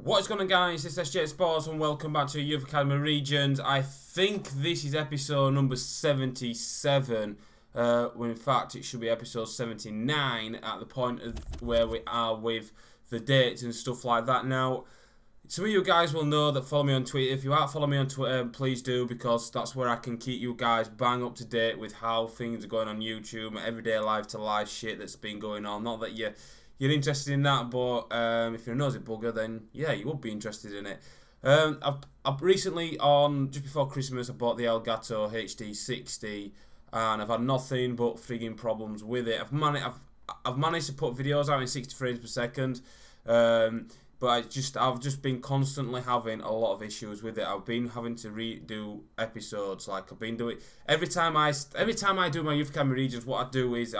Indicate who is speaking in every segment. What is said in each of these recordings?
Speaker 1: What's going on, guys? It's SJHSports and welcome back to Youth Academy Regens. I think this is episode number 77, when in fact it should be episode 79 at the point of where we are with the dates and stuff like that. Now, some of you guys will know that follow me on Twitter. If you aren't following me on Twitter, please do, because that's where I can keep you guys bang up to date with how things are going on YouTube, everyday live to live shit that's been going on. Not that you're interested in that, but if you're a nosy bugger, then yeah, you would be interested in it. I've recently, just before Christmas, I bought the Elgato HD60, and I've had nothing but frigging problems with it. I've managed to put videos out in 60 frames per second, but I've just been constantly having a lot of issues with it. I've been having to redo episodes, like I've been doing every time I do my Youth Academy Regens. What I do is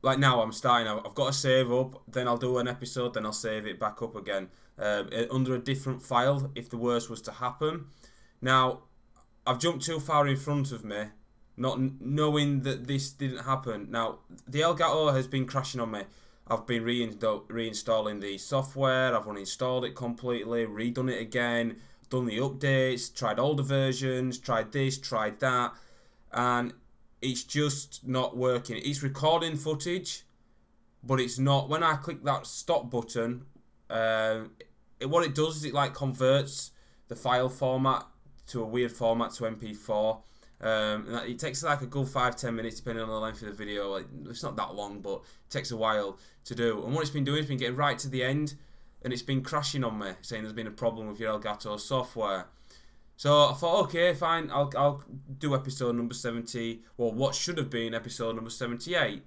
Speaker 1: like now I'm starting, I've got to save up, then I'll do an episode, then I'll save it back up again under a different file if the worst was to happen. Now, I've jumped too far in front of me, not knowing that this didn't happen. Now, the Elgato has been crashing on me. I've been reinstalling the software, I've uninstalled it completely, redone it again, done the updates, tried older versions, tried this, tried that, and it's just not working. It's recording footage, but it's not. When I click that stop button, what it does is it like converts the file format to a weird format to MP4. And it takes like a good 5-10 minutes depending on the length of the video. Like, it's not that long, but it takes a while to do. And what it's been doing is been getting right to the end, and it's been crashing on me, saying there's been a problem with your Elgato software. So I thought, okay, fine, I'll do episode number 70, well, what should have been episode number 78.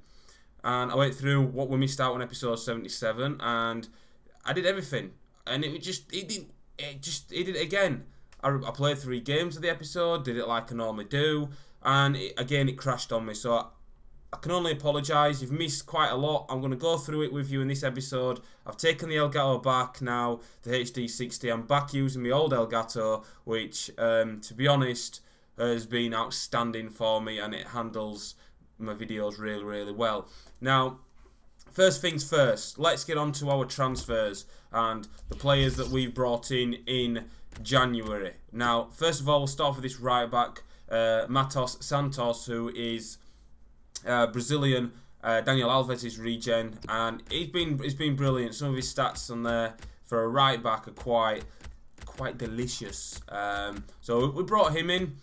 Speaker 1: And I went through what we missed out on episode 77, and I did everything. And it did it again. I played 3 games of the episode, did it like I normally do, and again it crashed on me. So I can only apologise. You've missed quite a lot. I'm going to go through it with you in this episode. I've taken the Elgato back now, the HD60. I'm back using my old Elgato, which, to be honest, has been outstanding for me, and it handles my videos really, really well. Now, first things first, let's get on to our transfers and the players that we've brought in January. Now, first of all, we'll start with this right back, Matos Santos, who is Brazilian. Daniel Alves' regen, and he's been brilliant. Some of his stats on there for a right back are quite delicious. So we brought him in.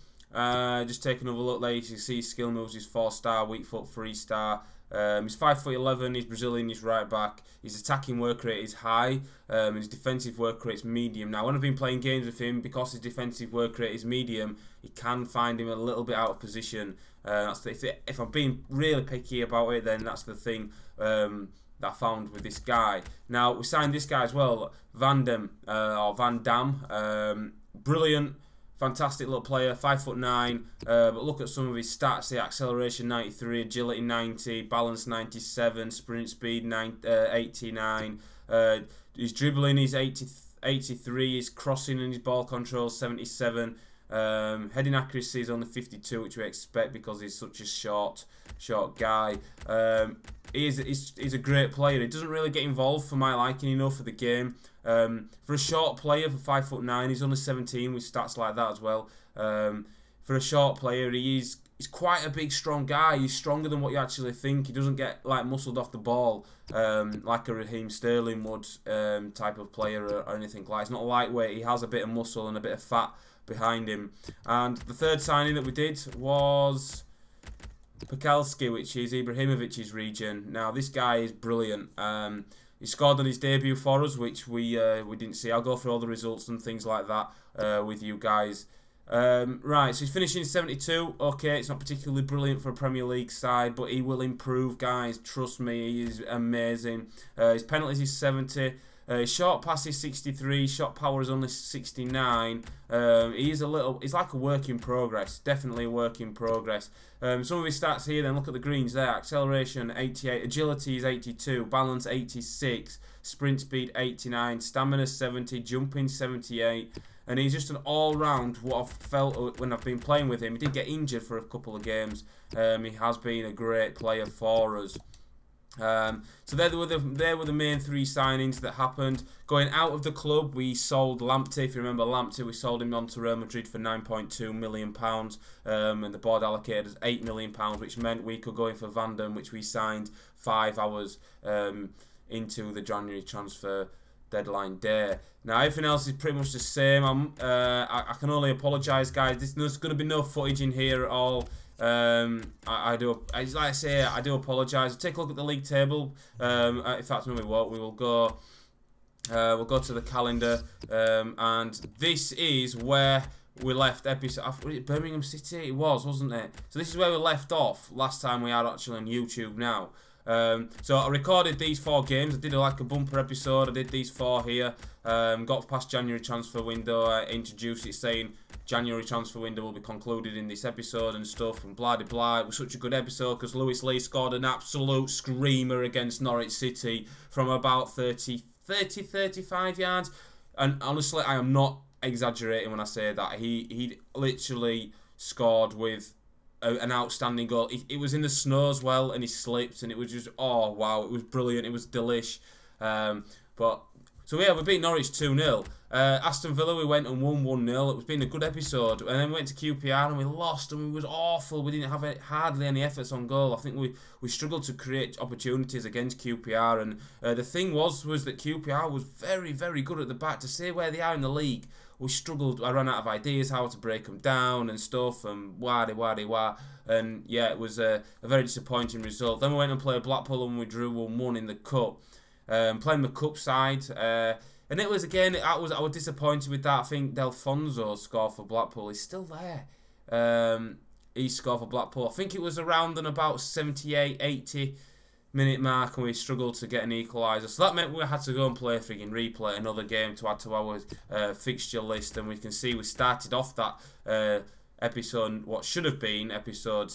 Speaker 1: Just take another look there. You can see his skill moves is 4-star, weak foot 3-star. He's 5'11", he's Brazilian, he's right back. His attacking work rate is high, and his defensive work rate is medium. Now, when I've been playing games with him, because his defensive work rate is medium, you can find him a little bit out of position. If I'm being really picky about it, then that's the thing that I found with this guy. Now, we signed this guy as well, Van Dam. Brilliant. Fantastic little player, 5'9", but look at some of his stats here: acceleration 93, agility 90, balance 97, sprint speed 89. His dribbling is 83, his crossing and his ball control 77. Heading accuracy is only 52, which we expect because he's such a short guy. He's a great player. He doesn't really get involved for my liking enough for the game. For a short player, for 5'9", he's only 17 with stats like that as well. For a short player, he's quite a big, strong guy. He's stronger than what you actually think. He doesn't get like muscled off the ball like a Raheem Sterling would type of player or anything like that. He's not lightweight. He has a bit of muscle and a bit of fat behind him. And the third signing that we did was Pekalski, which is Ibrahimovic's regen. Now, this guy is brilliant. He scored on his debut for us, which we didn't see. I'll go through all the results and things like that with you guys. Right, so he's finishing 72. Okay, it's not particularly brilliant for a Premier League side, but he will improve, guys. Trust me, he is amazing. His penalties is 70. His short pass is 63. Shot power is only 69. He's like a work in progress. Definitely a work in progress. Some of his stats here, then look at the greens there. Acceleration 88, agility is 82, balance 86, sprint speed 89, stamina 70, jumping 78. And he's just an all-round, what I've felt when I've been playing with him. He did get injured for a couple of games. He has been a great player for us. So they were the main three signings that happened. Going out of the club, we sold Lamptey. If you remember Lamptey, we sold him on to Real Madrid for £9.2 million, and the board allocated us £8 million, which meant we could go in for Van Den, which we signed 5 hours into the January transfer deadline day. Now everything else is pretty much the same. I can only apologise, guys. There's going to be no footage in here at all. I do apologise. Take a look at the league table. In fact, no, we won't. We will go. We'll go to the calendar, and this is where we left episode. Birmingham City, it wasn't it? So this is where we left off last time we are actually on YouTube now. So I recorded these 4 games. I did like a bumper episode. I did these 4 here. Got past January transfer window. I introduced it saying January transfer window will be concluded in this episode and stuff and blah blah blah. It was such a good episode because Lewis Lee scored an absolute screamer against Norwich City from about 35 yards. And honestly, I am not exaggerating when I say that. He literally scored with an outstanding goal. It was in the snow as well, and he slipped, and it was just, oh wow, it was brilliant. It was delish. So yeah, we beat Norwich 2-0. Aston Villa, we went and won 1-0. It's been a good episode. And then we went to QPR and we lost, and it was awful. We didn't have hardly any efforts on goal. I think we struggled to create opportunities against QPR. And the thing was that QPR was very, very good at the back. To say where they are in the league, we struggled. I ran out of ideas how to break them down and stuff, and wah. And yeah, it was a very disappointing result. Then we went and played Blackpool and we drew 1-1 in the cup. Playing the cup side, and it was again. I was disappointed with that. I think Delfonso scored for Blackpool. He's still there. He scored for Blackpool. I think it was around and about 78, 80 minute mark, and we struggled to get an equaliser. So that meant we had to go and play friggin' replay another game to add to our fixture list. And we can see we started off that episode, what should have been episode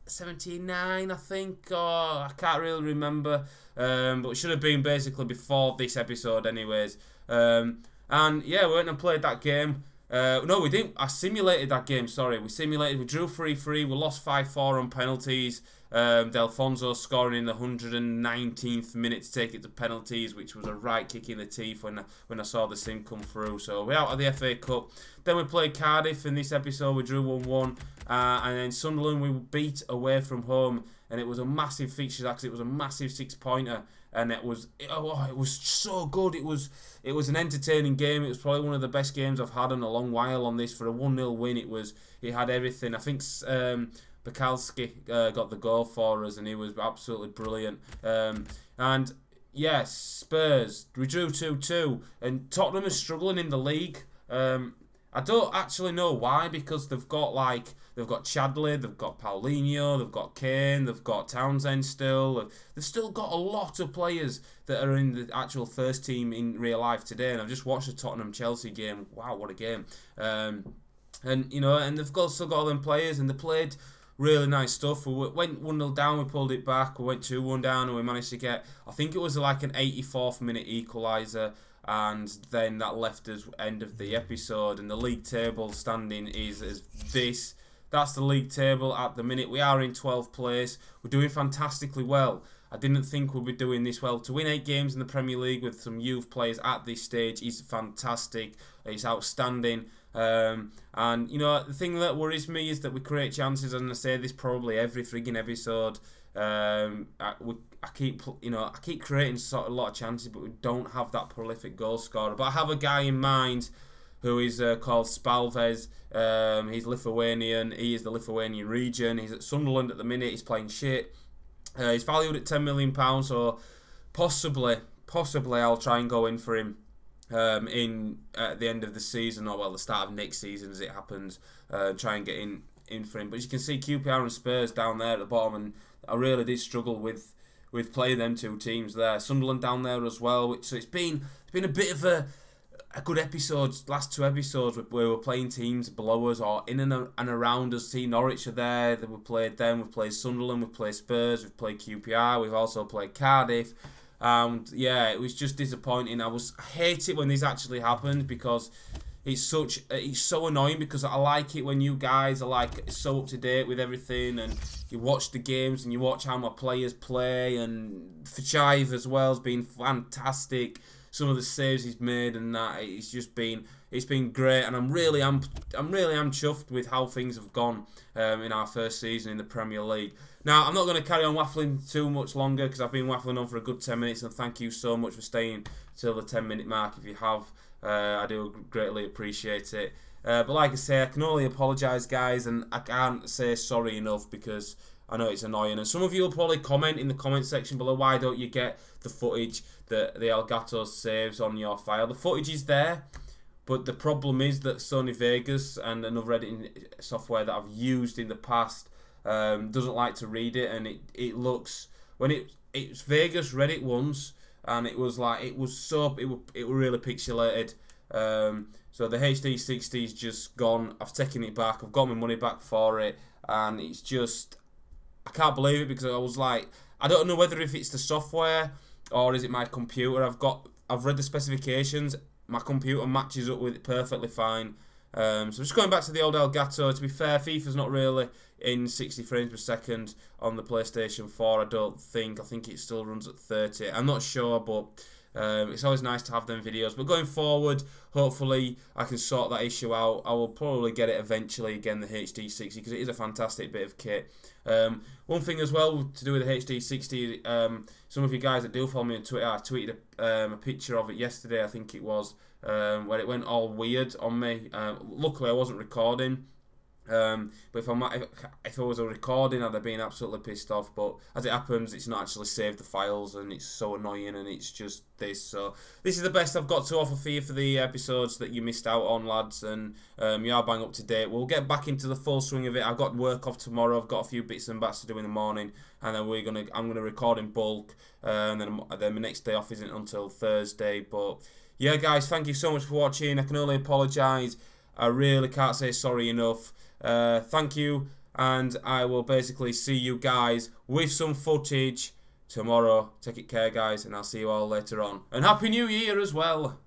Speaker 1: 79, I think, or I can't really remember, but it should have been basically before this episode anyways. And yeah, we went and played that game. No, we didn't. I simulated that game, sorry. We drew 3-3, we lost 5-4 on penalties. Delfonso scoring in the 119th minute to take it to penalties, which was a right kick in the teeth when I saw the sim come through. So we're out of the FA Cup. Then we played Cardiff in this episode. We drew 1-1. And then Sunderland we beat away from home, and it was a massive fixture because it was a massive 6-pointer, and it was so good. It was an entertaining game. It was probably one of the best games I've had in a long while on this. For a 1-0 win, it had everything. I think Bakalski got the goal for us, and he was absolutely brilliant. And yes, Spurs, we drew 2-2, and Tottenham is struggling in the league. I don't actually know why, because they've got Chadley, they've got Paulinho, they've got Kane, they've got Townsend still. They've still got a lot of players that are in the actual first team in real life today. And I've just watched the Tottenham-Chelsea game. Wow, what a game. And you know, and they've still got all them players, and they played really nice stuff. We went 1-0 down, we pulled it back. We went 2-1 down, and we managed to get, I think it was like an 84th minute equaliser. And then that left us end of the episode, and the league table standing is this. That's the league table at the minute. We are in 12th place. We're doing fantastically well. I didn't think we'd be doing this well. To win 8 games in the Premier League with some youth players at this stage is fantastic. It's outstanding. And you know, the thing that worries me is that we create chances, and I say this probably every frigging episode. I keep creating sort of a lot of chances, but we don't have that prolific goal scorer. But I have a guy in mind who is called Spalves. He's Lithuanian. He is the Lithuanian region. He's at Sunderland at the minute. He's playing shit. He's valued at £10 million, so possibly I'll try and go in for him at the end of the season, or well, the start of next season as it happens. Try and get in for him. But as you can see, QPR and Spurs down there at the bottom, and I really did struggle with playing them two teams there. Sunderland down there as well. So it's been a bit of a good episode. Last 2 episodes where we're playing teams below us or in and around us. See, Norwich are there. We played them. We've played Sunderland. We've played Spurs. We've played QPR. We've also played Cardiff. And yeah, it was just disappointing. I hate it when this actually happens, because it's so annoying because I like it when you guys are like so up to date with everything, and you watch the games and you watch how my players play, and Cutzy as well has been fantastic. Some of the saves he's made and that, it's been great, and I'm really chuffed with how things have gone in our first season in the Premier League. Now, I'm not going to carry on waffling too much longer because I've been waffling on for a good 10 minutes, and thank you so much for staying till the 10-minute mark if you have. I do greatly appreciate it. But like I say, I can only apologise, guys, and I can't say sorry enough because I know it's annoying. And some of you will probably comment in the comment section below, why don't you get the footage that the Elgato saves on your file? The footage is there, but the problem is that Sony Vegas and another editing software that I've used in the past doesn't like to read it, and it looks, when it's Vegas read it once, and it was like, it was really pixelated. So the HD60 is just gone. I've taken it back. I've got my money back for it, and it's just, I can't believe it because I was like, I don't know whether if it's the software or is it my computer. I've read the specifications. My computer matches up with it perfectly fine. So just going back to the old Elgato, to be fair, FIFA's not really in 60 frames per second on the PlayStation 4, I don't think. I think it still runs at 30. I'm not sure, but it's always nice to have them videos. But going forward, hopefully I can sort that issue out. I will probably get it eventually again, the HD60, because it is a fantastic bit of kit. One thing as well to do with the HD60, some of you guys that do follow me on Twitter, I tweeted a picture of it yesterday, I think it was, where it went all weird on me. Luckily I wasn't recording. But if I was a recording, I'd have been absolutely pissed off. But as it happens, it's not actually saved the files, and it's so annoying, and it's just this. So this is the best I've got to offer for you for the episodes that you missed out on, lads, and you are bang up to date. We'll get back into the full swing of it. I've got work off tomorrow. I've got a few bits and bats to do in the morning, and then I'm gonna record in bulk, and then my next day off isn't until Thursday. But yeah, guys, thank you so much for watching. I can only apologise. I really can't say sorry enough. Thank you, and I will basically see you guys with some footage tomorrow. Take it care, guys, and I'll see you all later on. And Happy New Year as well.